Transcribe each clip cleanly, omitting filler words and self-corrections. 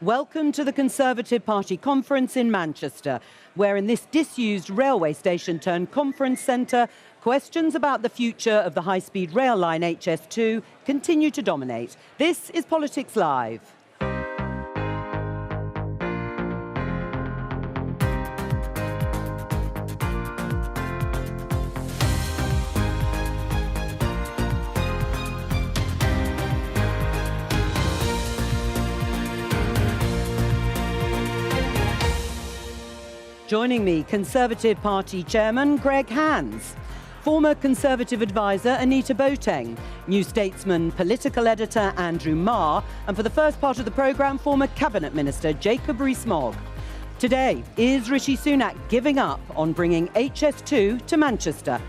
Welcome to the Conservative Party conference in Manchester, where in this disused railway station turned conference centre, questions about the future of the high-speed rail line HS2 continue to dominate. This is Politics Live. Joining me, Conservative Party Chairman Greg Hands, former Conservative advisor Anita Boateng, New Statesman political editor Andrew Marr, and for the first part of the programme, former Cabinet Minister Jacob Rees-Mogg. Today, is Rishi Sunak giving up on bringing HS2 to Manchester?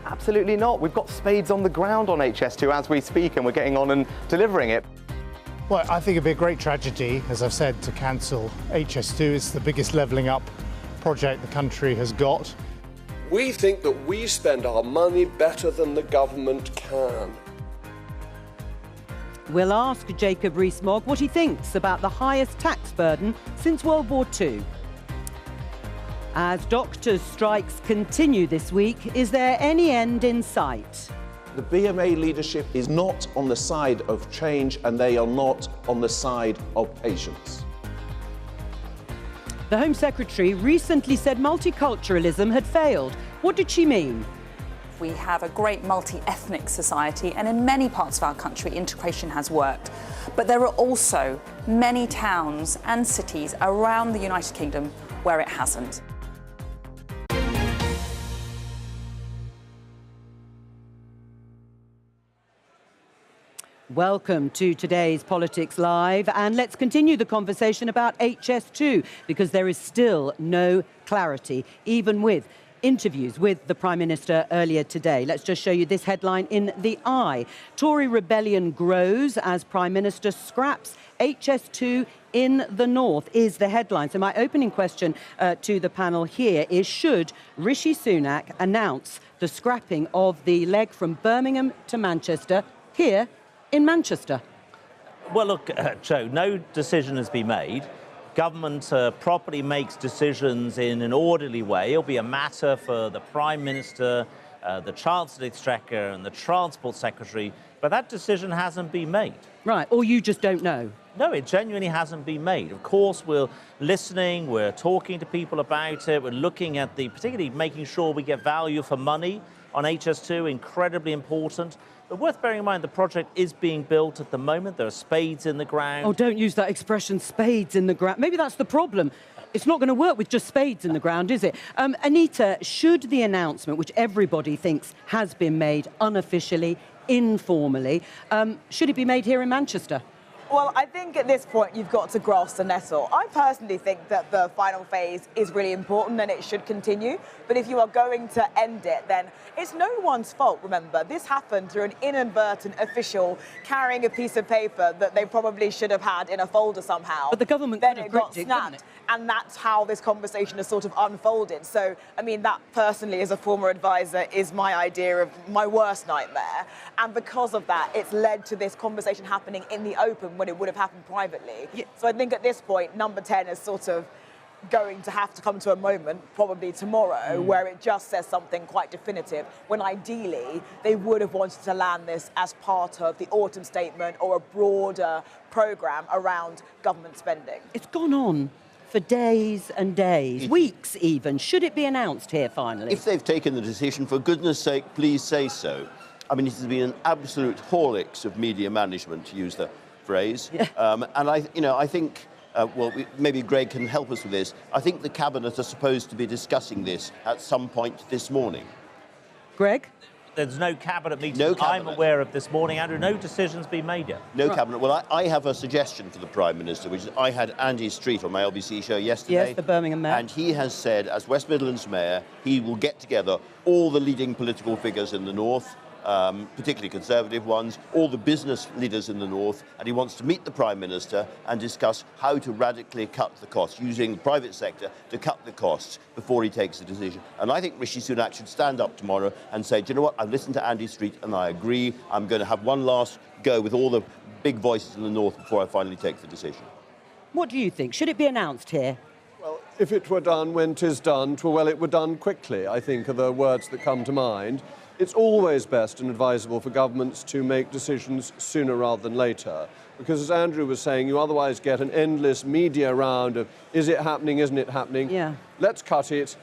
Absolutely not. We've got spades on the ground on HS2 as we speak, and we're getting on and delivering it. Well, I think it'd be a great tragedy, as I've said, to cancel HS2. It's the biggest levelling up project the country has got. We think that we spend our money better than the government can. We'll ask Jacob Rees-Mogg what he thinks about the highest tax burden since World War II. As doctors' strikes continue this week, is there any end in sight? The BMA leadership is not on the side of change, and they are not on the side of patients. The Home Secretary recently said multiculturalism had failed. What did she mean? We have a great multi-ethnic society, and in many parts of our country integration has worked. But there are also many towns and cities around the United Kingdom where it hasn't. Welcome to today's Politics Live, and let's continue the conversation about HS2, because there is still no clarity, even with interviews with the Prime Minister earlier today. Let's just show you this headline in The Eye. Tory rebellion grows as Prime Minister scraps HS2 in the north, is the headline. So my opening question to the panel here is, should Rishi Sunak announce the scrapping of the leg from Birmingham to Manchester here in Manchester? Well, look, Jo, no decision has been made. Government properly makes decisions in an orderly way. It'll be a matter for the Prime Minister, the Chancellor of the Exchequer and the Transport Secretary, but that decision hasn't been made. Right, or you just don't know? No, it genuinely hasn't been made. Of course, we're listening, we're talking to people about it, we're looking at particularly making sure we get value for money on HS2, incredibly important. But worth bearing in mind, the project is being built at the moment. There are spades in the ground. Oh, don't use that expression, spades in the ground. Maybe that's the problem. It's not going to work with just spades in the ground, is it? Anita, should the announcement, which everybody thinks has been made unofficially, informally, should it be made here in Manchester? Well, I think at this point you've got to grasp the nettle. I personally think that the final phase is really important and it should continue. But if you are going to end it, then it's no one's fault, remember. This happened through an inadvertent official carrying a piece of paper that they probably should have had in a folder somehow. But the government then could have it got gripped it, snapped. couldn't it? And that's how this conversation has sort of unfolded. So, I mean, that personally, as a former advisor, is my idea of my worst nightmare. And because of that, it's led to this conversation happening in the open when it would have happened privately. Yeah. So I think at this point, number 10 is sort of going to have to come to a moment, probably tomorrow, where it just says something quite definitive, when ideally they would have wanted to land this as part of the autumn statement or a broader programme around government spending. It's gone on for days and days, weeks even. Should it be announced here finally? If they've taken the decision, for goodness sake, please say so. I mean, it has been an absolute horlicks of media management, to use the phrase. Yeah. And I think, maybe Greg can help us with this. I think the Cabinet are supposed to be discussing this at some point this morning. Greg? There's no Cabinet meeting I'm aware of this morning, Andrew. No decision's been made yet. No Cabinet. Well, I have a suggestion for the Prime Minister, which is I had Andy Street on my LBC show yesterday. Yes, the Birmingham Mayor. And he has said, as West Midlands Mayor, he will get together all the leading political figures in the North, particularly Conservative ones, all the business leaders in the North, and he wants to meet the Prime Minister and discuss how to radically cut the costs, using the private sector to cut the costs before he takes a decision. And I think Rishi Sunak should stand up tomorrow and say, do you know what, I've listened to Andy Street and I agree, I'm going to have one last go with all the big voices in the North before I finally take the decision. What do you think? Should it be announced here? Well, if it were done when 'tis done, 'twere well it were done quickly, I think are the words that come to mind. It's always best and advisable for governments to make decisions sooner rather than later, because as Andrew was saying, you otherwise get an endless media round of, is it happening, isn't it happening? Yeah. Let's cut it.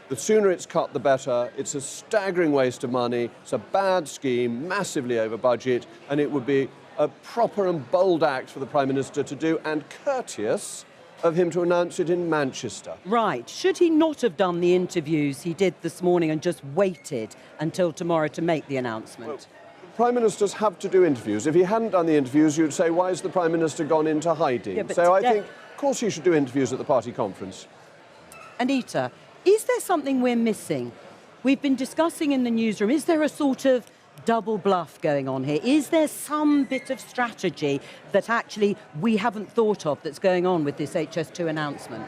The sooner it's cut, the better. It's a staggering waste of money. It's a bad scheme, massively over budget, and it would be a proper and bold act for the Prime Minister to do, and courteous of him to announce it in Manchester. Right. Should he not have done the interviews he did this morning and just waited until tomorrow to make the announcement? Well, Prime Ministers have to do interviews. If he hadn't done the interviews, you'd say, why has the Prime Minister gone into hiding? Yeah, but so I today- think, of course, he should do interviews at the party conference. Anita, is there something we're missing? We've been discussing in the newsroom, is there a sort of double bluff going on here? Is there some bit of strategy that actually we haven't thought of that's going on with this HS2 announcement?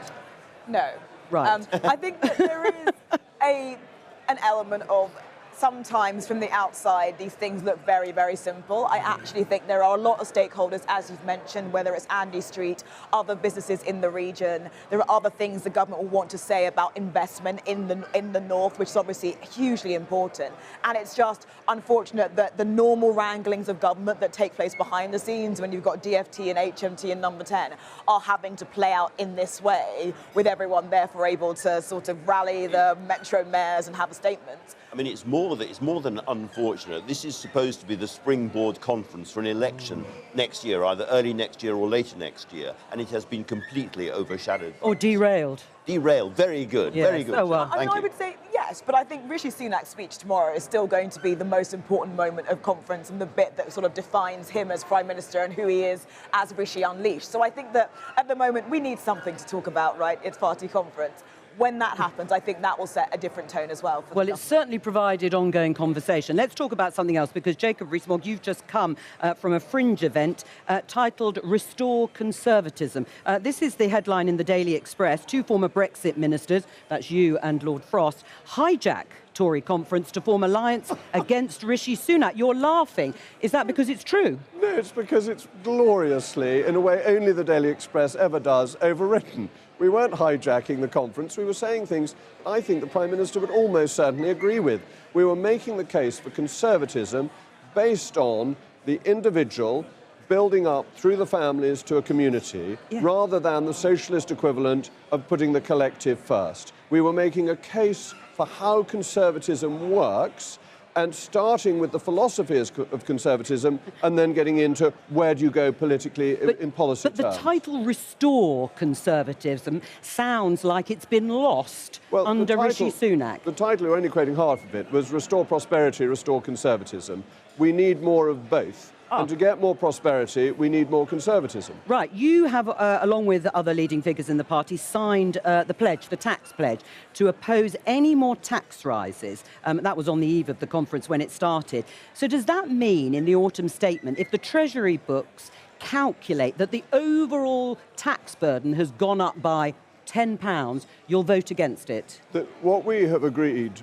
No. Right. I think that there is an element of sometimes from the outside, these things look very, very simple. I actually think there are a lot of stakeholders, as you've mentioned, whether it's Andy Street, other businesses in the region. There are other things the government will want to say about investment in the north, which is obviously hugely important. And it's just unfortunate that the normal wranglings of government that take place behind the scenes when you've got DFT and HMT and Number 10 are having to play out in this way, with everyone therefore able to sort of rally the metro mayors and have a statement. I mean, it's more than unfortunate. This is supposed to be the springboard conference for an election next year, either early next year or later next year, and it has been completely overshadowed. Or derailed? Derailed. Very good. Yes. Very good. Oh, well. Thank I you. would say yes, but I think Rishi Sunak's speech tomorrow is still going to be the most important moment of conference and the bit that sort of defines him as Prime Minister and who he is as Rishi Unleashed. So I think that at the moment we need something to talk about, right? It's party conference. When that happens, I think that will set a different tone as well. Well, it's certainly provided ongoing conversation. Let's talk about something else, because Jacob Rees-Mogg, you've just come from a fringe event titled Restore Conservatism. This is the headline in the Daily Express. Two former Brexit ministers, that's you and Lord Frost, hijack Tory conference to form alliance against Rishi Sunak. You're laughing. Is that because it's true? No, it's because it's gloriously, in a way only the Daily Express ever does, overwritten. We weren't hijacking the conference. We were saying things I think the Prime Minister would almost certainly agree with. We were making the case for conservatism based on the individual building up through the families to a community, rather than the socialist equivalent of putting the collective first. We were making a case for how conservatism works, and starting with the philosophies of conservatism and then getting into where do you go politically in policy terms. But the title Restore Conservatism sounds like it's been lost under Rishi Sunak. The title, you're only quoting half of it, was Restore Prosperity, Restore Conservatism. We need more of both. And to get more prosperity, we need more conservatism. Right. You have, along with other leading figures in the party, signed the pledge, the tax pledge, to oppose any more tax rises. That was on the eve of the conference when it started. So does that mean, in the autumn statement, if the Treasury books calculate that the overall tax burden has gone up by £10, you'll vote against it? What we have agreed,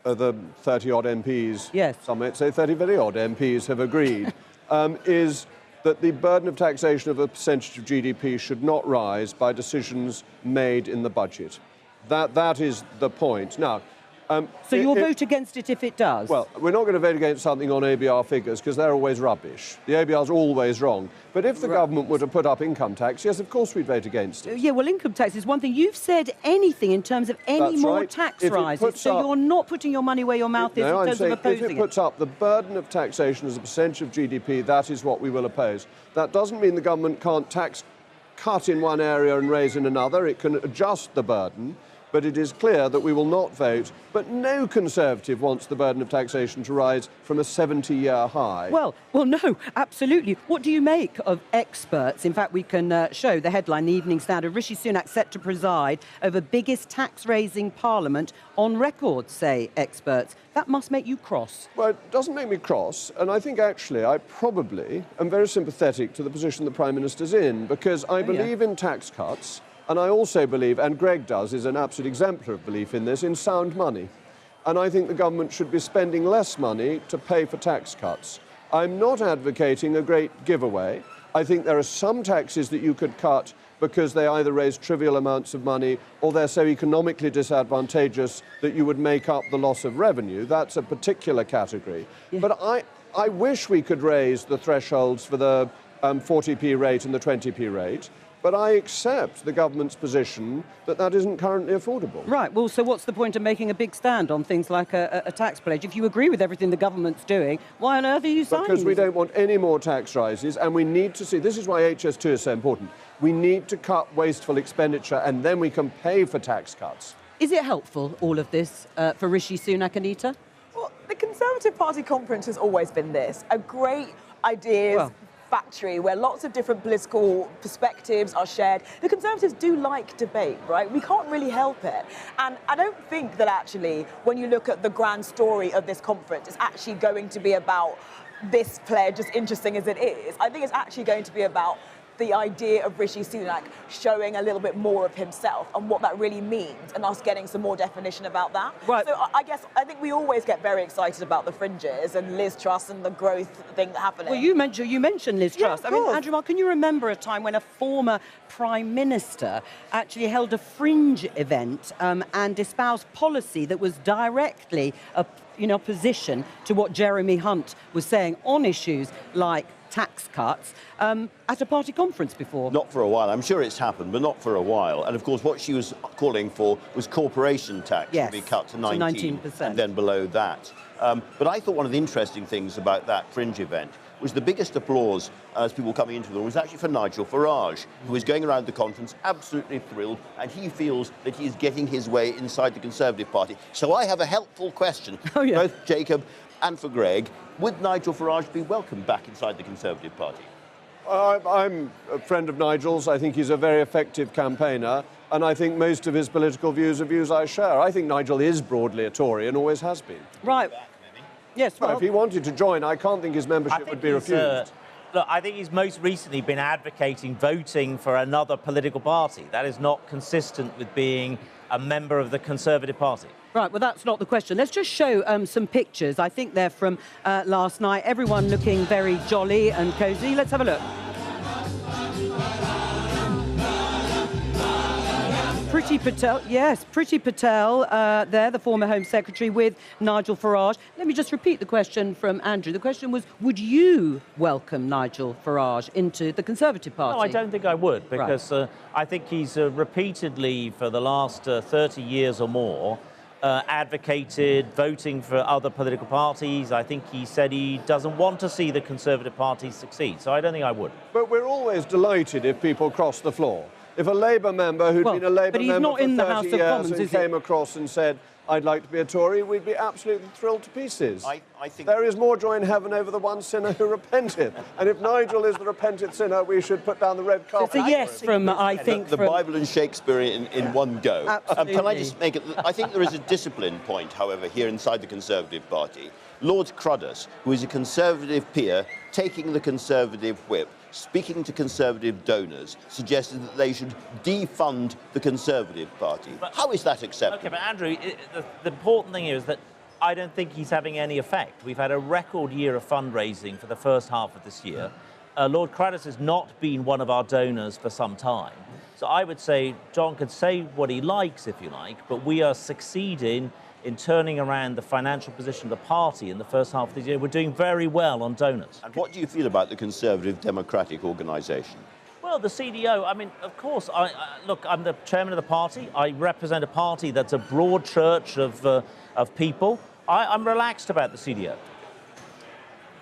the 30-odd MPs, some might say 30 very odd MPs have agreed, is that the burden of taxation of a percentage of GDP should not rise by decisions made in the budget. That is the point. Now, so you'll vote against it if it does? Well, we're not going to vote against something on ABR figures because they're always rubbish. The ABR's always wrong. But if the government were to put up income tax, yes, of course we'd vote against it. Yeah, well, income tax is one thing. You've said anything in terms of any more tax rises, so you're not putting your money where your mouth is in terms of opposing it. If it puts up the burden of taxation as a percentage of GDP, that is what we will oppose. That doesn't mean the government can't cut in one area and raise in another. It can adjust the burden. But it is clear that we will not vote. But no Conservative wants the burden of taxation to rise from a 70-year high. Well, no, absolutely. What do you make of experts? In fact, we can show the headline, the Evening Standard. Rishi Sunak set to preside over biggest tax-raising parliament on record, say experts. That must make you cross. Well, it doesn't make me cross. And I think, actually, I probably am very sympathetic to the position the Prime Minister's in, because I believe in tax cuts. And I also believe, and Greg does, is an absolute exemplar of belief in this, in sound money. And I think the government should be spending less money to pay for tax cuts. I'm not advocating a great giveaway. I think there are some taxes that you could cut because they either raise trivial amounts of money or they're so economically disadvantageous that you would make up the loss of revenue. That's a particular category. Yeah. But I wish we could raise the thresholds for the 40p rate and the 20p rate. But I accept the government's position that that isn't currently affordable. Right, well, so what's the point of making a big stand on things like a tax pledge? If you agree with everything the government's doing, why on earth are you signing? Because we don't want any more tax rises, and we need to see, this is why HS2 is so important, we need to cut wasteful expenditure, and then we can pay for tax cuts. Is it helpful, all of this, for Rishi Sunak, Anita? Well, the Conservative Party conference has always been this, a great ideas factory where lots of different political perspectives are shared. The Conservatives do like debate, right? We can't really help it. And I don't think that actually, when you look at the grand story of this conference, it's actually going to be about this pledge, as interesting as it is. I think it's actually going to be about the idea of Rishi Sunak showing a little bit more of himself and what that really means, and us getting some more definition about that. Right. So I think we always get very excited about the fringes and Liz Truss and the growth thing happening. Well, you mentioned Liz Truss. Yeah, I mean, Andrew Mark, can you remember a time when a former Prime Minister actually held a fringe event and espoused policy that was directly in opposition to what Jeremy Hunt was saying on issues like tax cuts at a party conference before? Not for a while. I'm sure it's happened, but not for a while. And of course, what she was calling for was corporation tax to be cut to 19%, and then below that. But I thought one of the interesting things about that fringe event was the biggest applause as people coming into the room was actually for Nigel Farage, who was going around the conference absolutely thrilled, and he feels that he's getting his way inside the Conservative Party. So I have a helpful question, both Jacob and for Greg. Would Nigel Farage be welcome back inside the Conservative Party? I'm a friend of Nigel's. I think he's a very effective campaigner, and I think most of his political views are views I share. I think Nigel is broadly a Tory and always has been. Right. Yes, well, if he wanted to join, I can't think his membership would be refused. Look, I think he's most recently been advocating voting for another political party. That is not consistent with being a member of the Conservative Party. Right, well, that's not the question. Let's just show some pictures. I think they're from last night. Everyone looking very jolly and cosy. Let's have a look. Priti Patel, yes, Priti Patel there, the former Home Secretary, with Nigel Farage. Let me just repeat the question from Andrew. The question was, would you welcome Nigel Farage into the Conservative Party? No, I don't think I would, because I think he's repeatedly, for the last 30 years or more, advocated voting for other political parties. I think he said he doesn't want to see the Conservative Party succeed, so I don't think I would. But we're always delighted if people cross the floor. If a Labour member who'd been a Labour member for 30 years and came across and said, I'd like to be a Tory, we'd be absolutely thrilled to pieces. I think there is more joy in heaven over the one sinner who repenteth. And if Nigel is the repentant sinner, we should put down the red carpet. It's a yes from, I think, the Bible and Shakespeare in one go. Absolutely. Can I just make it? I think there is a discipline point, however, here inside the Conservative Party. Lord Cruddas, who is a Conservative peer, taking the Conservative whip, speaking to Conservative donors, suggested that they should defund the Conservative Party. How is that acceptable? Okay, but Andrew, the important thing is that I don't think he's having any effect. We've had a record year of fundraising for the first half of this year. Lord Cruddas has not been one of our donors for some time. So I would say John could say what he likes, if you like, but we are succeeding in turning around the financial position of the party in the first half of the year. We're doing very well on donors. And what do you feel about the Conservative Democratic Organisation? Well, the CDO, I mean, of course, look, I'm the chairman of the party. I represent a party that's a broad church of people. I'm relaxed about the CDO.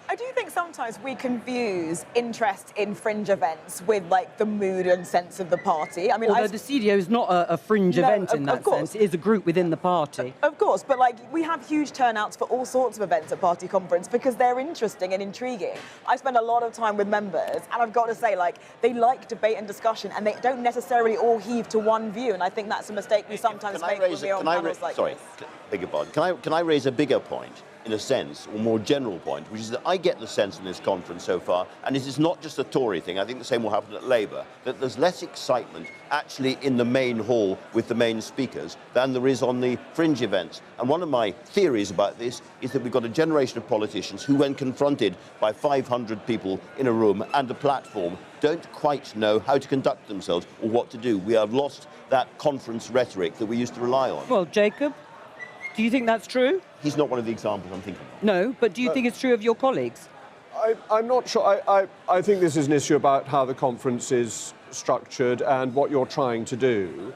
I do think sometimes we confuse interest in fringe events with, like, the mood and sense of the party. I mean, although the CDO is not a fringe event in that sense. It is a group within the party. Of course, but, like, we have huge turnouts for all sorts of events at party conference because they're interesting and intriguing. I spend a lot of time with members, and I've got to say, like, they like debate and discussion, and they don't necessarily all heave to one view, and I think that's a mistake we sometimes make when we're on panels like this. Sorry, beg your pardon. Can I raise a bigger point? in a sense, or more general point, which is that I get the sense in this conference so far, and it is not just a Tory thing, I think the same will happen at Labour, that there's less excitement actually in the main hall with the main speakers than there is on the fringe events. And one of my theories about this is that we've got a generation of politicians who, when confronted by 500 people in a room and a platform, don't quite know how to conduct themselves or what to do. We have lost that conference rhetoric that we used to rely on. Well, Jacob, do you think that's true? He's not one of the examples I'm thinking of. No, but do you think it's true of your colleagues? I'm not sure. I think this is an issue about how the conference is structured and what you're trying to do.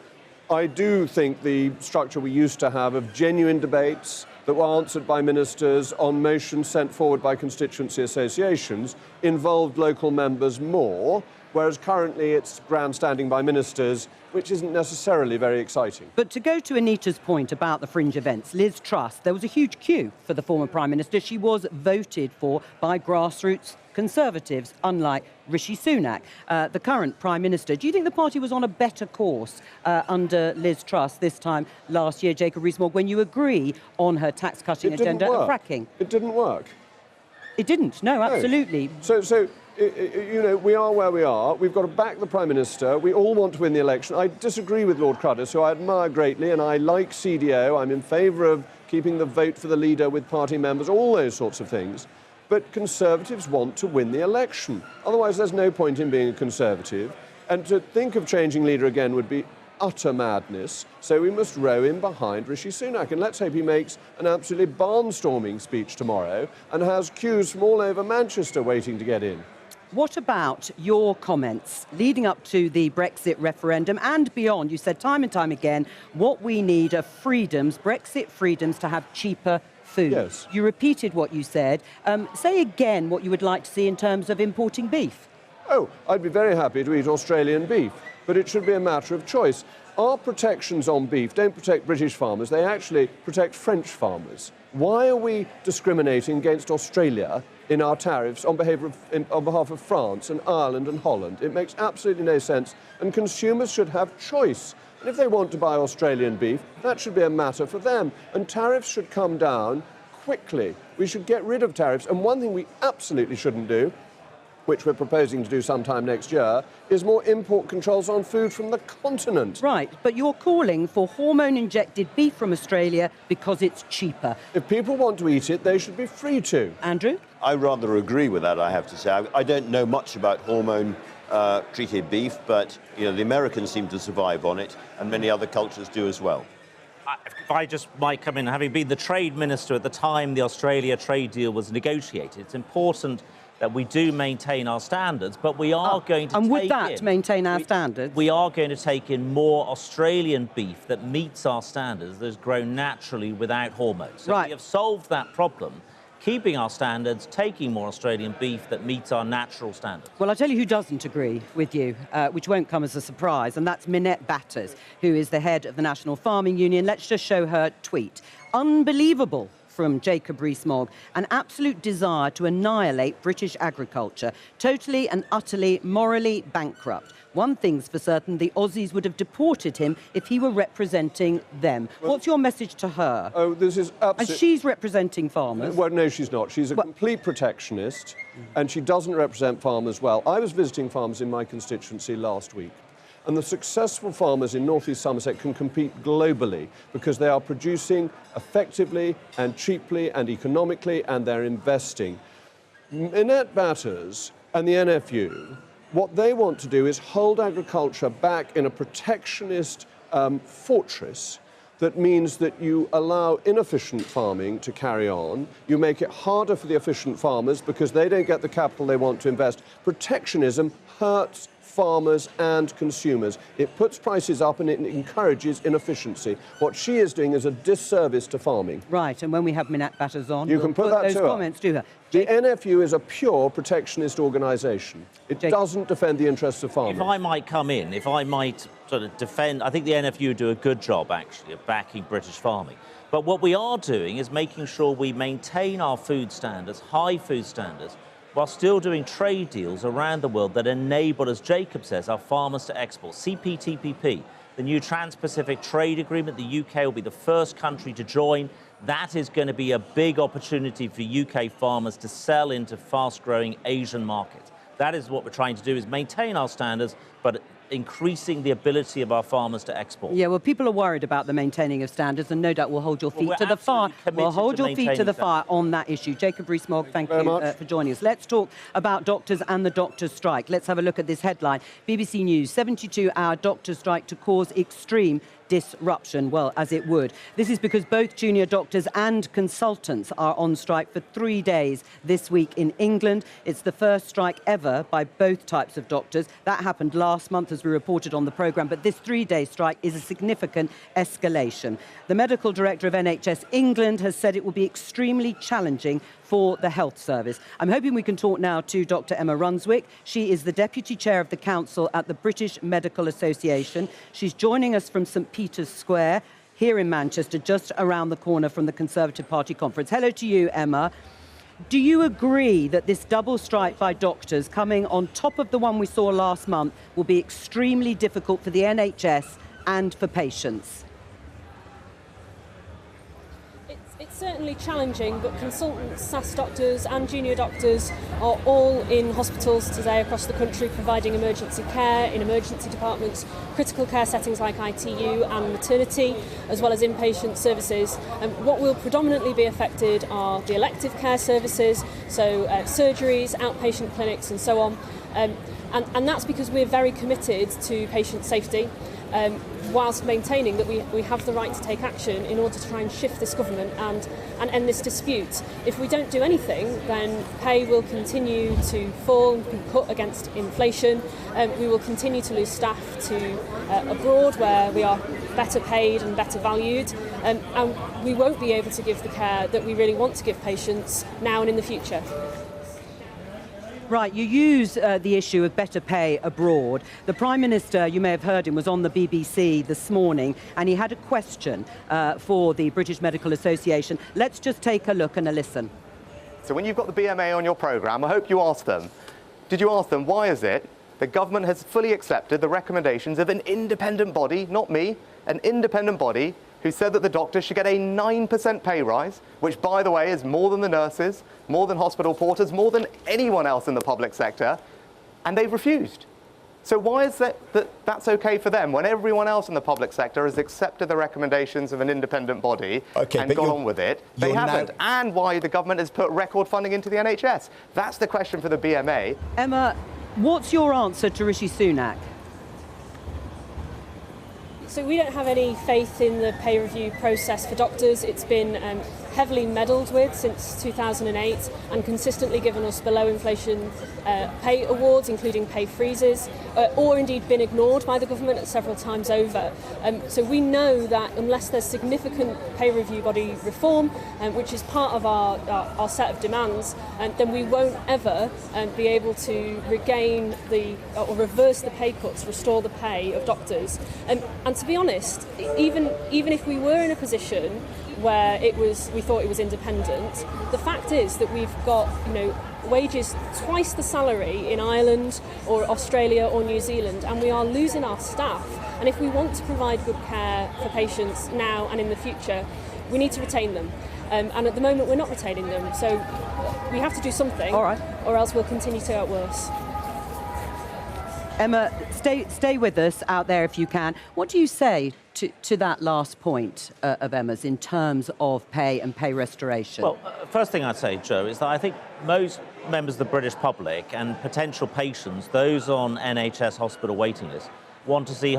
I do think the structure we used to have of genuine debates that were answered by ministers on motions sent forward by constituency associations involved local members more, whereas currently it's grandstanding by ministers, which isn't necessarily very exciting. But to go to Anita's point about the fringe events, Liz Truss, there was a huge queue for the former Prime Minister. She was voted for by grassroots Conservatives, unlike Rishi Sunak, the current Prime Minister. Do you think the party was on a better course under Liz Truss this time last year, Jacob Rees-Mogg, when you agree on her tax-cutting agenda and fracking? It didn't work. It didn't, no, absolutely. So, you know, we are where we are. We've got to back the Prime Minister. We all want to win the election. I disagree with Lord Cruddas, who I admire greatly, and I like CDO. I'm in favour of keeping the vote for the leader with party members, all those sorts of things. But Conservatives want to win the election. Otherwise, there's no point in being a Conservative. And to think of changing leader again would be utter madness. So we must row in behind Rishi Sunak. And let's hope he makes an absolutely barnstorming speech tomorrow and has queues from all over Manchester waiting to get in. What about your comments leading up to the Brexit referendum and beyond? You said time and time again, what we need are freedoms, Brexit freedoms, to have cheaper food. Yes. You repeated what you said. Say again what you would like to see in terms of importing beef. Oh, I'd be very happy to eat Australian beef, but it should be a matter of choice. Our protections on beef don't protect British farmers, they actually protect French farmers. Why are we discriminating against Australia in our tariffs on behalf of France and Ireland and Holland? It makes absolutely no sense, and consumers should have choice. And if they want to buy Australian beef, that should be a matter for them. And tariffs should come down quickly. We should get rid of tariffs. And one thing we absolutely shouldn't do, which we're proposing to do sometime next year, is more import controls on food from the continent. Right, but you're calling for hormone-injected beef from Australia because it's cheaper. If people want to eat it, they should be free to. Andrew? I rather agree with that, I have to say. I don't know much about hormone-treated beef, but you know, the Americans seem to survive on it, and many other cultures do as well. If I just might come in, having been the trade minister at the time the Australia trade deal was negotiated, it's important that we do maintain our standards, but we are going to take in... And would that maintain our standards? We are going to take in more Australian beef that meets our standards, that is grown naturally without hormones. So we have solved that problem, keeping our standards, taking more Australian beef that meets our natural standards. Well, I'll tell you who doesn't agree with you, which won't come as a surprise, and that's Minette Batters, who is the head of the National Farming Union. Let's just show her tweet. Unbelievable from Jacob Rees-Mogg, an absolute desire to annihilate British agriculture, totally and utterly morally bankrupt. One thing's for certain, the Aussies would have deported him if he were representing them. Well, what's your message to her? Oh, this is absolutely... And she's representing farmers. Well, no, she's not. She's a complete protectionist, and she doesn't represent farmers well. I was visiting farmers in my constituency last week, and the successful farmers in North East Somerset can compete globally because they are producing effectively and cheaply and economically, and they're investing. Minette Batters and the NFU, what they want to do is hold agriculture back in a protectionist fortress that means that you allow inefficient farming to carry on, you make it harder for the efficient farmers because they don't get the capital they want to invest. Protectionism hurts farmers and consumers. It puts prices up and it encourages inefficiency. What she is doing is a disservice to farming. Right, and when we have Minette Batters on, you can put that those to her. comments to her. The NFU is a pure protectionist organisation. It doesn't defend the interests of farmers. If I might come in, if I might sort of defend, I think the NFU do a good job, actually, of backing British farming. But what we are doing is making sure we maintain our food standards, high food standards, while still doing trade deals around the world that enable, as Jacob says, our farmers to export. CPTPP, the new Trans-Pacific Trade Agreement, the UK will be the first country to join. That is going to be a big opportunity for UK farmers to sell into fast-growing Asian markets. That is what we're trying to do, is maintain our standards, but increasing the ability of our farmers to export. Yeah, well, people are worried about the maintaining of standards, and no doubt we'll hold your feet to the fire. We'll hold your feet to the fire on that issue. Jacob Rees-Mogg, thank you for joining us. Let's talk about doctors and the doctors' strike. Let's have a look at this headline. BBC News, 72-hour doctors' strike to cause extreme disruption. Well, as it would. This is because both junior doctors and consultants are on strike for 3 days this week in England. It's the first strike ever by both types of doctors. That happened last month, as we reported on the programme, but this 3-day strike is a significant escalation. The medical director of NHS England has said it will be extremely challenging for the health service. I'm hoping we can talk now to Dr. Emma Runswick. She is the Deputy Chair of the Council at the British Medical Association. She's joining us from St Peter's Square here in Manchester, just around the corner from the Conservative Party conference. Hello to you, Emma. Do you agree that this double strike by doctors, coming on top of the one we saw last month, will be extremely difficult for the NHS and for patients? It's certainly challenging, but consultants, SAS doctors and junior doctors are all in hospitals today across the country providing emergency care in emergency departments, critical care settings like ITU and maternity, as well as inpatient services. What will predominantly be affected are the elective care services, so surgeries, outpatient clinics and so on. And that's because we're very committed to patient safety, whilst maintaining that we have the right to take action in order to try and shift this government and end this dispute. If we don't do anything, then pay will continue to fall and be cut against inflation. We will continue to lose staff to abroad, where we are better paid and better valued, and we won't be able to give the care that we really want to give patients now and in the future. Right, you use the issue of better pay abroad. The Prime Minister, you may have heard him, was on the BBC this morning, and he had a question for the British Medical Association. Let's just take a look and a listen. So when you've got the BMA on your programme, I hope you asked them, did you ask them, why is it the government has fully accepted the recommendations of an independent body, not me, an independent body, who said that the doctors should get a 9% pay rise, which, by the way, is more than the nurses, more than hospital porters, more than anyone else in the public sector, and they've refused. So why is that's okay for them when everyone else in the public sector has accepted the recommendations of an independent body and gone on with it? They haven't. And why the government has put record funding into the NHS? That's the question for the BMA. Emma, what's your answer to Rishi Sunak? So we don't have any faith in the pay review process for doctors. It's been heavily meddled with since 2008 and consistently given us below inflation pay awards, including pay freezes, or indeed been ignored by the government several times over. So we know that unless there's significant pay review body reform, which is part of our set of demands, then we won't ever be able to regain or reverse the pay cuts, restore the pay of doctors. And to be honest, even if we were in a position where we thought it was independent, the fact is that we've got wages twice the salary in Ireland or Australia or New Zealand, and we are losing our staff. And if we want to provide good care for patients now and in the future, we need to retain them. And at the moment, we're not retaining them. So we have to do something, all right, or else we'll continue to get worse. Emma, stay with us out there if you can. What do you say to that last point of Emma's in terms of pay and pay restoration? Well, first thing I'd say, Jo, is that I think most members of the British public and potential patients, those on NHS hospital waiting lists, want to see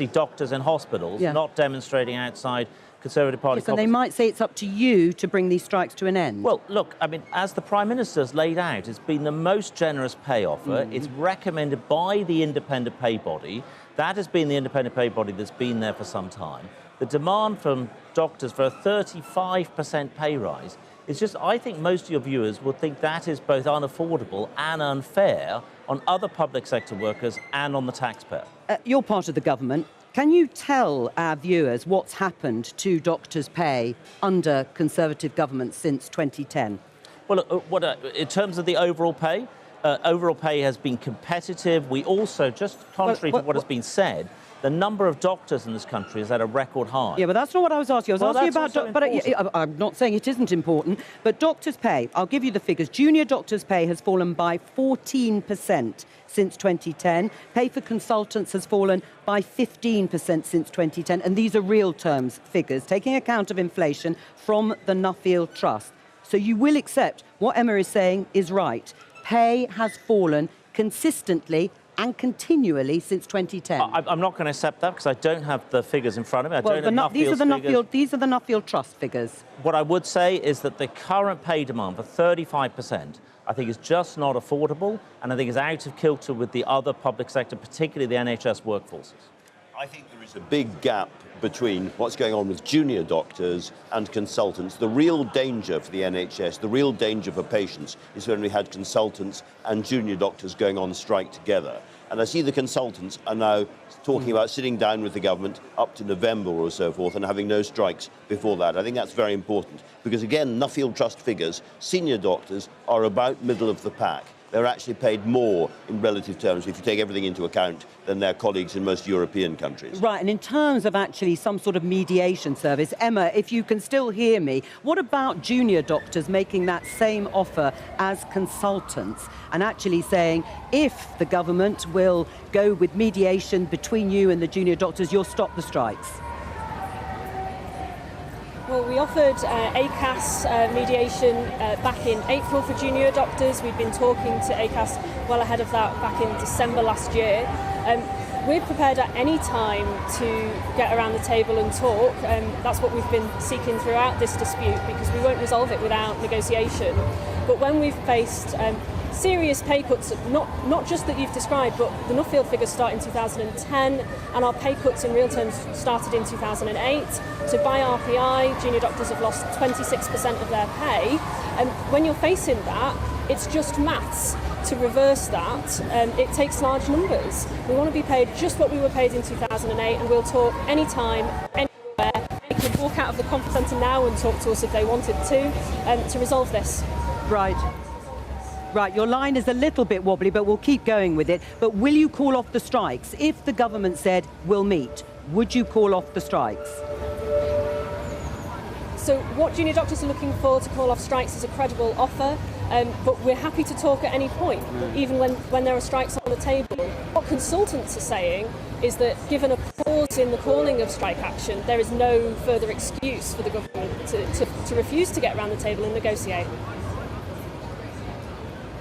doctors in hospitals, not demonstrating outside Conservative Party yes, and they might say it's up to you to bring these strikes to an end. Well, look, I mean, as the Prime Minister's laid out, it's been the most generous pay offer. It's recommended by the independent pay body. That has been the independent pay body that's been there for some time. The demand from doctors for a 35% pay rise is just, I think most of your viewers would think that is both unaffordable and unfair on other public sector workers and on the taxpayer. You're part of the government. Can you tell our viewers what's happened to doctors' pay under Conservative government since 2010? Well, in terms of the overall pay, overall pay has been competitive. We also, just contrary to what has been said, the number of doctors in this country is at a record high. Yeah, but that's not what I was asking. I was asking about... But I'm not saying it isn't important, but doctors' pay, I'll give you the figures. Junior doctors' pay has fallen by 14% since 2010. Pay for consultants has fallen by 15% since 2010. And these are real terms figures, taking account of inflation from the Nuffield Trust. So you will accept what Emma is saying is right. Pay has fallen consistently and continually since 2010. I'm not going to accept that because I don't have the figures in front of me. These are the Nuffield Trust figures. What I would say is that the current pay demand for 35%, I think, is just not affordable, and I think is out of kilter with the other public sector, particularly the NHS workforces. I think there is a big gap between what's going on with junior doctors and consultants. The real danger for the NHS, the real danger for patients, is when we had consultants and junior doctors going on strike together. And I see the consultants are now talking about sitting down with the government up to November or so forth and having no strikes before that. I think that's very important because, again, Nuffield Trust figures, senior doctors are about middle of the pack. They're actually paid more in relative terms, if you take everything into account, than their colleagues in most European countries. Right, and in terms of actually some sort of mediation service, Emma, if you can still hear me, what about junior doctors making that same offer as consultants and actually saying, if the government will go with mediation between you and the junior doctors, you'll stop the strikes? Well, we offered ACAS mediation back in April for junior doctors. We've been talking to ACAS well ahead of that back in December last year. We're prepared at any time to get around the table and talk. That's what we've been seeking throughout this dispute because we won't resolve it without negotiation. But when we've faced serious pay cuts, not just that you've described, but the Nuffield figures start in 2010 and our pay cuts in real terms started in 2008. So by RPI, junior doctors have lost 26% of their pay. And when you're facing that, it's just maths to reverse that. It takes large numbers. We want to be paid just what we were paid in 2008 and we'll talk anytime, anywhere. They can walk out of the conference centre now and talk to us if they wanted to resolve this. Right. Right, your line is a little bit wobbly, but we'll keep going with it. But will you call off the strikes? If the government said, we'll meet, would you call off the strikes? So what junior doctors are looking for to call off strikes is a credible offer, but we're happy to talk at any point, even when there are strikes on the table. What consultants are saying is that given a pause in the calling of strike action, there is no further excuse for the government to refuse to get around the table and negotiate.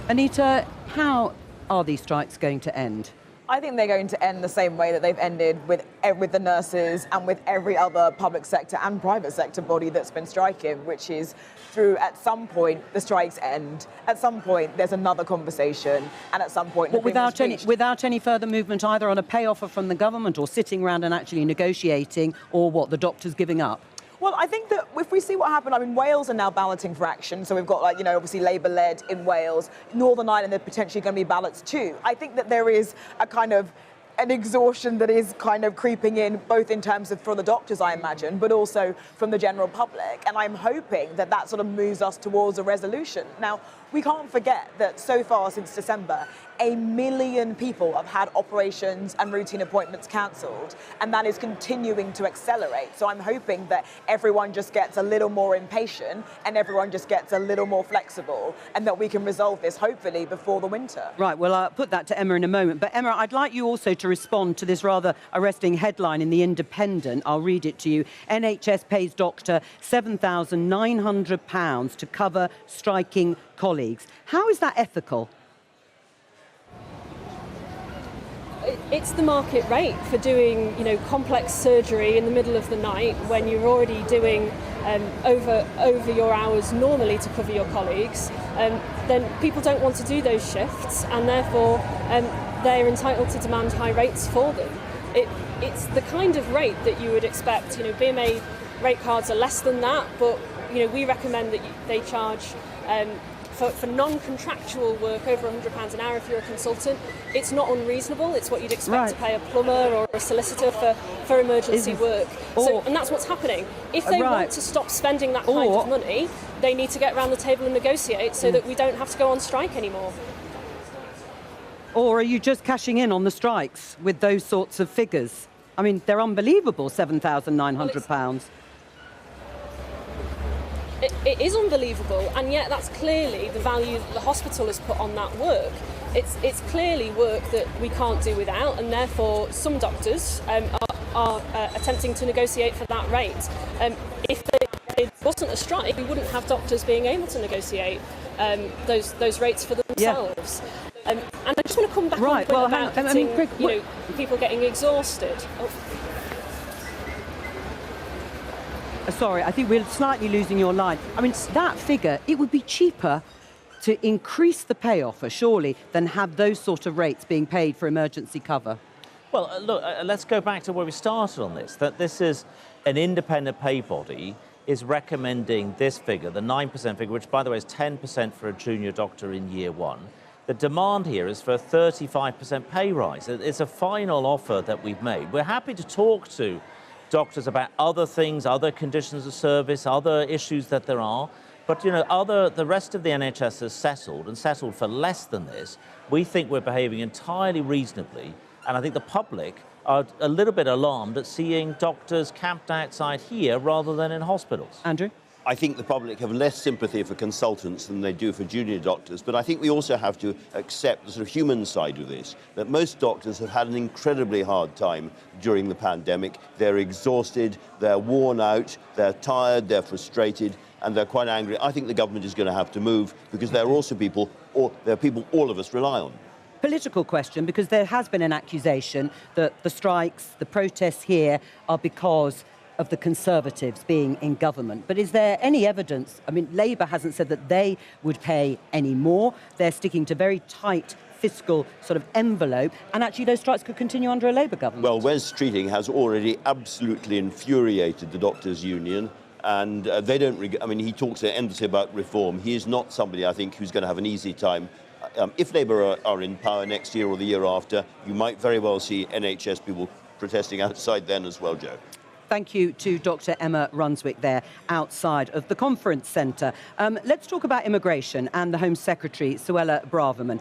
Anita, how are these strikes going to end? I think they're going to end the same way that they've ended with the nurses and with every other public sector and private sector body that's been striking, which is through, at some point, the strikes end. At some point, there's another conversation, and at some point... But without any further movement either on a pay offer from the government or sitting around and actually negotiating, or what, the doctors giving up? Well, I think that if we see what happened, I mean, Wales are now balloting for action. So we've got, like, you know, obviously Labour-led in Wales. Northern Ireland, there are potentially going to be ballots too. I think that there is a kind of an exhaustion that is kind of creeping in, both in terms of for the doctors, I imagine, but also from the general public. And I'm hoping that that sort of moves us towards a resolution. Now, we can't forget that so far since December, 1 million people have had operations and routine appointments cancelled, and that is continuing to accelerate. So I'm hoping that everyone just gets a little more impatient and everyone just gets a little more flexible, and that we can resolve this, hopefully, before the winter. Right, well, I'll put that to Emma in a moment. But Emma, I'd like you also to respond to this rather arresting headline in The Independent. I'll read it to you. NHS pays doctor £7,900 to cover striking colleagues. How is that ethical? It's the market rate for doing, you know, complex surgery in the middle of the night when you're already doing over your hours normally to cover your colleagues. Then people don't want to do those shifts, and therefore they're entitled to demand high rates for them. It's the kind of rate that you would expect. You know, BMA rate cards are less than that, but you know, we recommend that they charge. For non-contractual work over £100 an hour if you're a consultant, it's not unreasonable. It's what you'd expect to pay a plumber or a solicitor for emergency work. And that's what's happening. If they want to stop spending that kind of money, they need to get around the table and negotiate so that we don't have to go on strike anymore. Or are you just cashing in on the strikes with those sorts of figures? I mean, they're unbelievable, £7,900. It is unbelievable, and yet that's clearly the value that the hospital has put on that work. It's clearly work that we can't do without, and therefore some doctors are attempting to negotiate for that rate. If it wasn't a strike, we wouldn't have doctors being able to negotiate those rates for themselves. And I just want to come back on the point about getting, people getting exhausted. Sorry, I think we're slightly losing your line. I mean, that figure, it would be cheaper to increase the pay offer, surely, than have those sort of rates being paid for emergency cover. Well, look, let's go back to where we started on this, that this is an independent pay body is recommending this figure, the 9% figure, which, by the way, is 10% for a junior doctor in year one. The demand here is for a 35% pay rise. It's a final offer that we've made. We're happy to talk to doctors about other things, other conditions of service, other issues that there are. But, the rest of the NHS has settled, and settled for less than this. We think we're behaving entirely reasonably, and I think the public are a little bit alarmed at seeing doctors camped outside here rather than in hospitals. Andrew? I think the public have less sympathy for consultants than they do for junior doctors, but I think we also have to accept the sort of human side of this, that most doctors have had an incredibly hard time during the pandemic. They're exhausted, they're worn out, they're tired, they're frustrated, and they're quite angry. I think the government is going to have to move, because there are also people, all of us rely on. Political question, because there has been an accusation that the strikes, the protests here are because of the Conservatives being in government. But is there any evidence? I mean, Labour hasn't said that they would pay any more. They're sticking to very tight fiscal sort of envelope, and actually those strikes could continue under a Labour government. Well, Wes Streeting has already absolutely infuriated the doctors' union, and they don't, he talks endlessly about reform. He is not somebody, I think, who's going to have an easy time. If Labour are in power next year or the year after, you might very well see NHS people protesting outside then as well, Jo. Thank you to Dr. Emma Runswick there outside of the conference centre. Let's talk about immigration and the Home Secretary, Suella Braverman.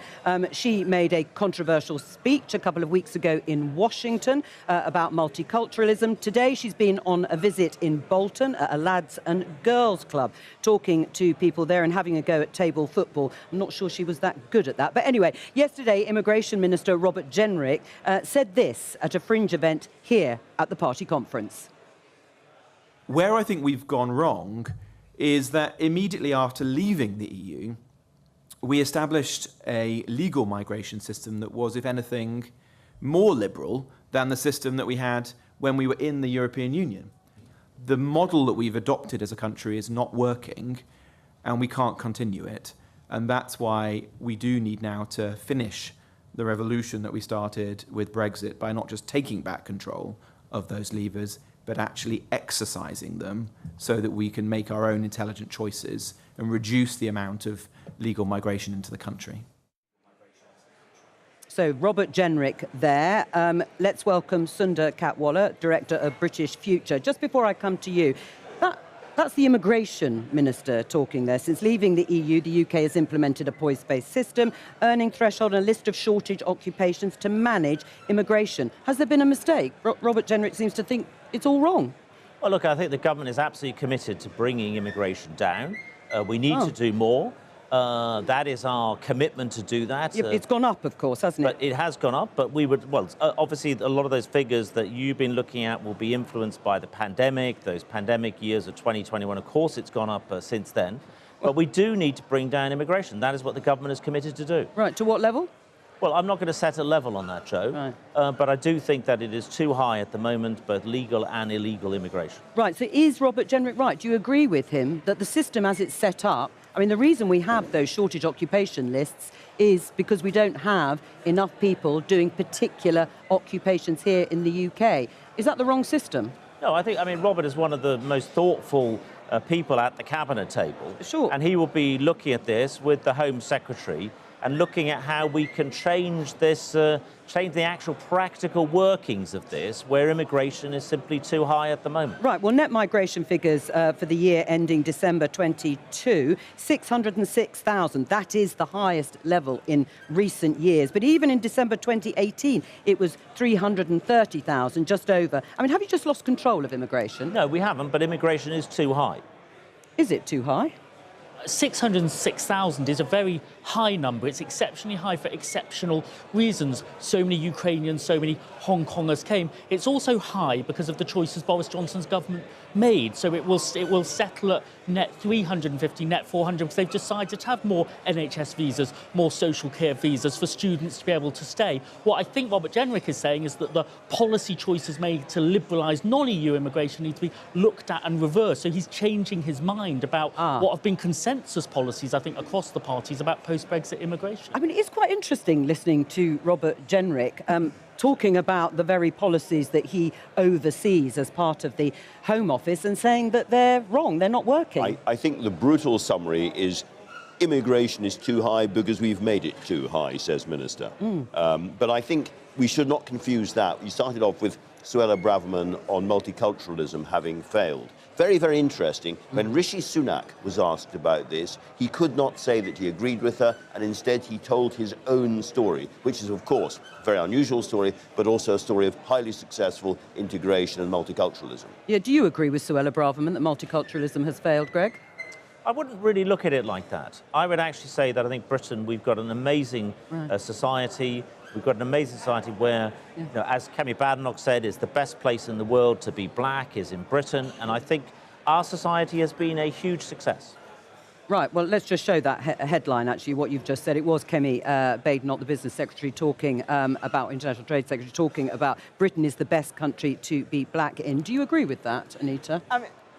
She made a controversial speech a couple of weeks ago in Washington about multiculturalism. Today she's been on a visit in Bolton at a lads and girls club, talking to people there and having a go at table football. I'm not sure she was that good at that. But anyway, yesterday Immigration Minister Robert Jenrick said this at a fringe event here at the party conference. Where I think we've gone wrong is that immediately after leaving the EU, we established a legal migration system that was, if anything, more liberal than the system that we had when we were in the European Union. The model that we've adopted as a country is not working, and we can't continue it. And that's why we do need now to finish the revolution that we started with Brexit by not just taking back control of those levers, but actually exercising them so that we can make our own intelligent choices and reduce the amount of legal migration into the country. So Robert Jenrick there. Let's welcome Sundar Katwala, Director of British Future. Just before I come to you, that's the immigration minister talking there. Since leaving the EU, the UK has implemented a points-based system, earning threshold and a list of shortage occupations to manage immigration. Has there been a mistake? Robert Jenrick seems to think it's all wrong. Well, look, I think the government is absolutely committed to bringing immigration down. We need to do more. That is our commitment to do that. It's gone up, of course, hasn't it? But it has gone up, but we would, obviously a lot of those figures that you've been looking at will be influenced by the pandemic, those pandemic years of 2021. Of course, it's gone up since then. But we do need to bring down immigration. That is what the government is committed to do. Right, to what level? Well, I'm not going to set a level on that, Jo, right. But I do think that it is too high at the moment, both legal and illegal immigration. Right, so is Robert Jenrick right? Do you agree with him that the system as it's set up, I mean, the reason we have those shortage occupation lists is because we don't have enough people doing particular occupations here in the UK. Is that the wrong system? No, I mean, Robert is one of the most thoughtful people at the cabinet table. Sure. And he will be looking at this with the Home Secretary and looking at how we can change this, change the actual practical workings of this, where immigration is simply too high at the moment. Right, well, net migration figures for the year ending December 22, 606,000. That is the highest level in recent years. But even in December 2018, it was 330,000, just over. I mean, have you just lost control of immigration? No, we haven't, but immigration is too high. Is it too high? 606,000 is a very high number. It's exceptionally high for exceptional reasons. So many Ukrainians, so many Hong Kongers came. It's also high because of the choices Boris Johnson's government made. So it will settle at net 350, net 400, because they've decided to have more NHS visas, more social care visas for students to be able to stay. What I think Robert Jenrick is saying is that the policy choices made to liberalise non-EU immigration need to be looked at and reversed. So he's changing his mind about what have been consensus policies, I think, across the parties about post-Brexit immigration. I mean, it's quite interesting listening to Robert Jenrick talking about the very policies that he oversees as part of the Home Office and saying that they're wrong, they're not working. I think the brutal summary is immigration is too high because we've made it too high, says Minister. But I think we should not confuse that. We started off with Suella Braverman on multiculturalism having failed. Very, very interesting. When Rishi Sunak was asked about this, he could not say that he agreed with her, and instead he told his own story, which is, of course, a very unusual story, but also a story of highly successful integration and multiculturalism. Yeah, do you agree with Suella Braverman that multiculturalism has failed, Greg? I wouldn't really look at it like that. I would actually say that I think Britain, we've got an amazing society. We've got an amazing society where, you know, as Kemi Badenoch said, it's the best place in the world to be black is in Britain. And I think our society has been a huge success. Right, well, let's just show that headline, actually, what you've just said. It was Kemi Badenoch, the Business Secretary, talking about International Trade Secretary, talking about Britain is the best country to be black in. Do you agree with that, Anita?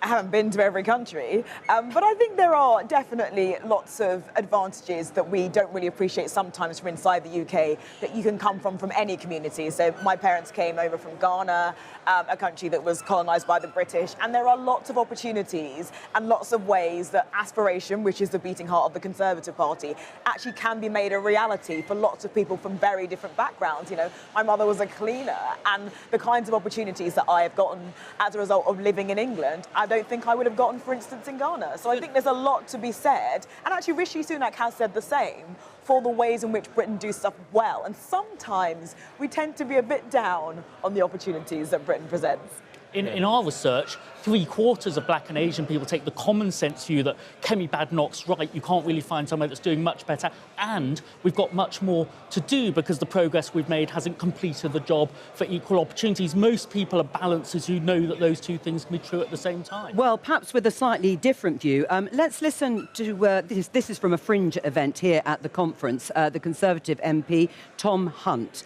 I haven't been to every country, but I think there are definitely lots of advantages that we don't really appreciate sometimes from inside the UK that you can come from any community. So my parents came over from Ghana, a country that was colonised by the British, and there are lots of opportunities and lots of ways that aspiration, which is the beating heart of the Conservative Party, actually can be made a reality for lots of people from very different backgrounds. You know, my mother was a cleaner, and the kinds of opportunities that I have gotten as a result of living in England, I don't think I would have gotten, for instance, in Ghana. So I think there's a lot to be said. And actually, Rishi Sunak has said the same for the ways in which Britain do stuff well. And sometimes we tend to be a bit down on the opportunities that Britain presents. In our research, 3/4 of black and Asian people take the common sense view that Kemi Badenoch's right, you can't really find somewhere that's doing much better, and we've got much more to do because the progress we've made hasn't completed the job for equal opportunities. Most people are balancers who know that those two things can be true at the same time. Well, perhaps with a slightly different view. Let's listen to this is from a fringe event here at the conference, the Conservative MP, Tom Hunt.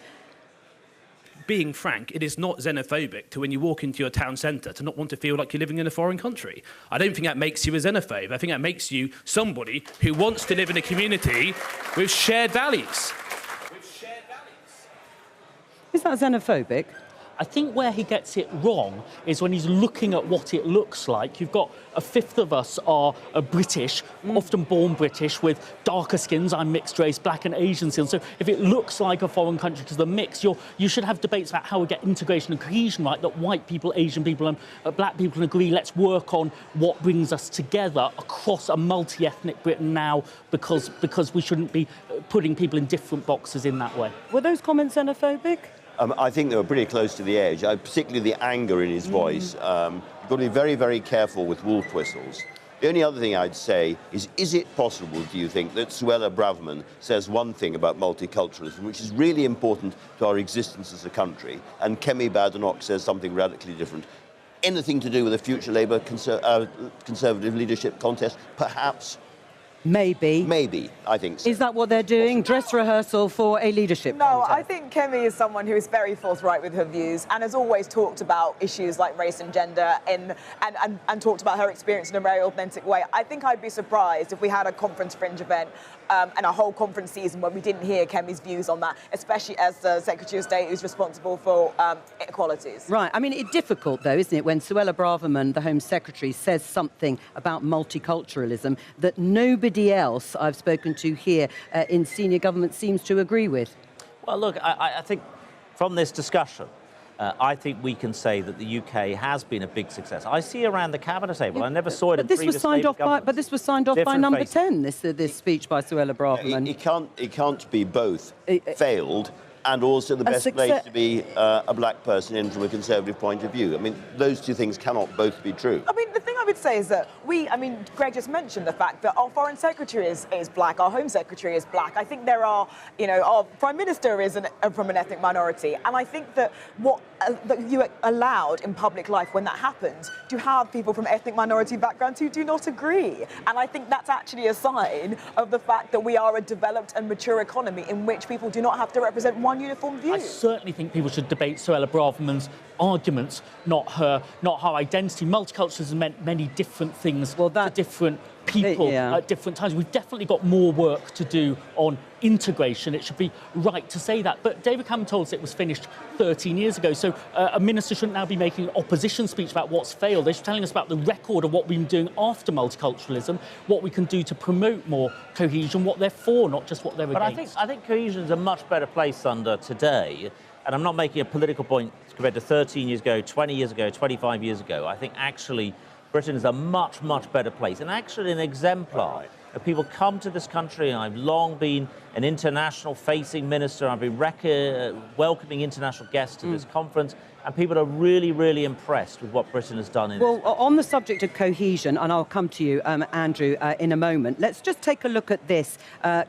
Being frank, it is not xenophobic to, when you walk into your town centre, to not want to feel like you're living in a foreign country. I don't think that makes you a xenophobe. I think that makes you somebody who wants to live in a community with shared values. Is that xenophobic? I think where he gets it wrong is when he's looking at what it looks like. You've got a fifth of us are British, often born British, with darker skins. I'm mixed race, black and Asian skins. So if it looks like a foreign country to the mix, you should have debates about how we get integration and cohesion right, that white people, Asian people and black people can agree, let's work on what brings us together across a multi-ethnic Britain now, because we shouldn't be putting people in different boxes in that way. Were those comments xenophobic? I think they were pretty close to the edge, particularly the anger in his voice. You've got to be very, very careful with wolf whistles. The only other thing I'd say is it possible, do you think, that Suella Braverman says one thing about multiculturalism, which is really important to our existence as a country, and Kemi Badenoch says something radically different? Anything to do with a future Labour Conservative leadership contest? Perhaps. Maybe. Maybe, I think so. Is that what they're doing? Dress rehearsal for a leadership contest? I think Kemi is someone who is very forthright with her views and has always talked about issues like race and gender and talked about her experience in a very authentic way. I think I'd be surprised if we had a conference fringe event and a whole conference season where we didn't hear Kemi's views on that, especially as the Secretary of State who's responsible for inequalities. Right. I mean, it's difficult, though, isn't it, when Suella Braverman, the Home Secretary, says something about multiculturalism that nobody else I've spoken to here in senior government seems to agree with? Well, look, I think from this discussion, I think we can say that the UK has been a big success. I see around the cabinet table. I never saw it in previous Labour governments. But this was signed off by number 10. This speech by Suella Braverman. It can't be both failed and also the best place to be a black person in from a Conservative point of view. I mean, those two things cannot both be true. I mean, the thing I would say is that Greg just mentioned the fact that our Foreign Secretary is black, our Home Secretary is black. I think there are, our Prime Minister is from an ethnic minority. And I think that that you allowed in public life when that happens to have people from ethnic minority backgrounds who do not agree. And I think that's actually a sign of the fact that we are a developed and mature economy in which people do not have to represent one uniform view. I certainly think people should debate Suella Braverman's arguments, not her identity. Multiculturalism meant many different things to different people at different times. We've definitely got more work to do on integration. It should be right to say that. But David Cameron told us it was finished 13 years ago. So a minister shouldn't now be making an opposition speech about what's failed. They should be telling us about the record of what we've been doing after multiculturalism, what we can do to promote more cohesion, what they're for, not just what they're against. But I think cohesion is a much better place under today. And I'm not making a political point compared to 13 years ago, 20 years ago, 25 years ago. I think actually Britain is a much, much better place. And actually an exemplar. People come to this country, and I've long been an international-facing minister. I've been welcoming international guests to this conference, and people are really, really impressed with what Britain has done in Well, on the subject of cohesion, and I'll come to you, Andrew, in a moment, let's just take a look at this.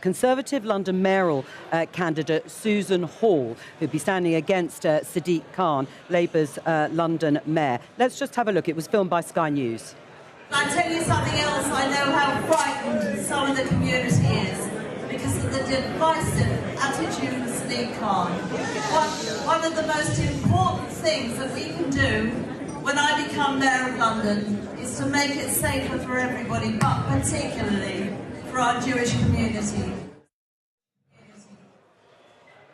Conservative London mayoral candidate Susan Hall, who'd be standing against Sadiq Khan, Labour's London mayor. Let's just have a look. It was filmed by Sky News. I tell you something else, I know how frightened some of the community is because of the divisive attitude of Sadiq Khan. One of the most important things that we can do when I become Mayor of London is to make it safer for everybody, but particularly for our Jewish community.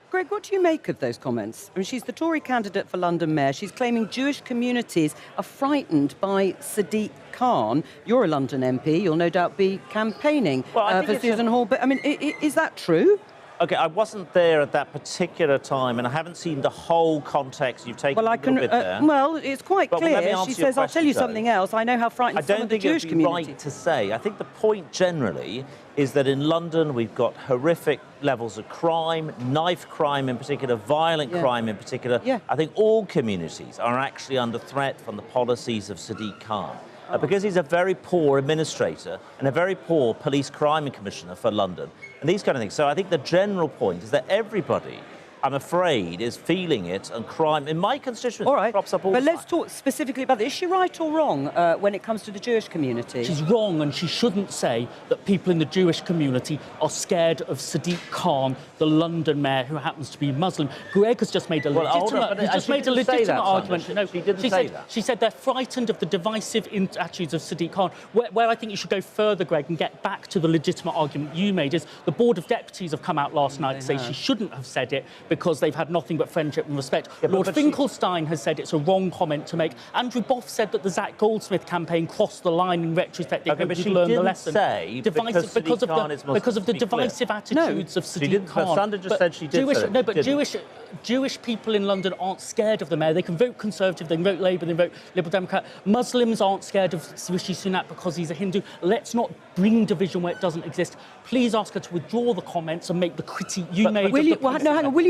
Greg, what do you make of those comments? I mean, she's the Tory candidate for London Mayor. She's claiming Jewish communities are frightened by Sadiq Khan. You're a London MP. You'll no doubt be campaigning for Susan Hall. But, I mean, is that true? OK, I wasn't there at that particular time, and I haven't seen the whole context. You've taken a little bit there. Well, it's quite clear. She says, I'll tell you something else. I know how frightened some of the Jewish community. I don't think it's right to say. I think the point generally is that in London we've got horrific levels of crime, knife crime in particular, violent crime in particular. I think all communities are actually under threat from the policies of Sadiq Khan. Because he's a very poor administrator and a very poor police crime commissioner for London and these kind of things. So I think the general point is that everybody, I'm afraid, is feeling it, and crime in my constituency crops up all the time. But let's talk specifically about this. Is she right or wrong when it comes to the Jewish community? She's wrong, and she shouldn't say that people in the Jewish community are scared of Sadiq Khan, the London mayor, who happens to be Muslim. Greg has just made a legitimate argument. No, she didn't say that. She said they're frightened of the divisive attitudes of Sadiq Khan. Where I think you should go further, Greg, and get back to the legitimate argument you made is the Board of Deputies have come out last night to say she shouldn't have said it because they've had nothing but friendship and respect. Lord Finkelstein has said it's a wrong comment to make. Andrew Boff said that the Zach Goldsmith campaign crossed the line in retrospect. They hope you'd learn the lesson. Because of the divisive attitudes of Sadiq Khan. Sandra just said she did say but Jewish people in London aren't scared of the mayor. They can vote Conservative, they can vote Labour, they can vote Liberal Democrat. Muslims aren't scared of Rishi Sunak because he's a Hindu. Let's not bring division where it doesn't exist. Please ask her to withdraw the comments and make the critique you made. Will you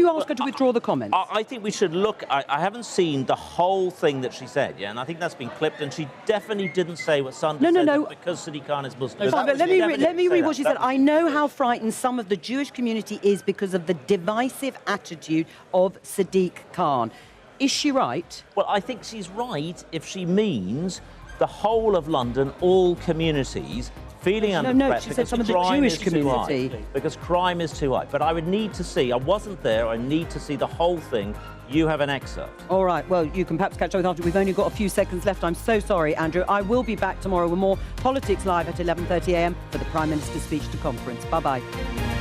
ask her to withdraw the comments? I think we should look. I haven't seen the whole thing that she said, and I think that's been clipped, and she definitely didn't say what Sandra said because Sadiq Khan is Muslim. Let me read what she said. I know how frightened some of the Jewish community is because of the divisive attitude of Sadiq Khan. Is she right? Well, I think she's right if she means the whole of London, all communities feeling under threat. She said some of the Jewish community. Because crime is too high. But I would need to see, I wasn't there, I need to see the whole thing. You have an excerpt. All right, well, you can perhaps catch up with after. We've only got a few seconds left. I'm so sorry, Andrew. I will be back tomorrow with more Politics Live at 11:30 a.m. for the Prime Minister's speech to conference. Bye-bye.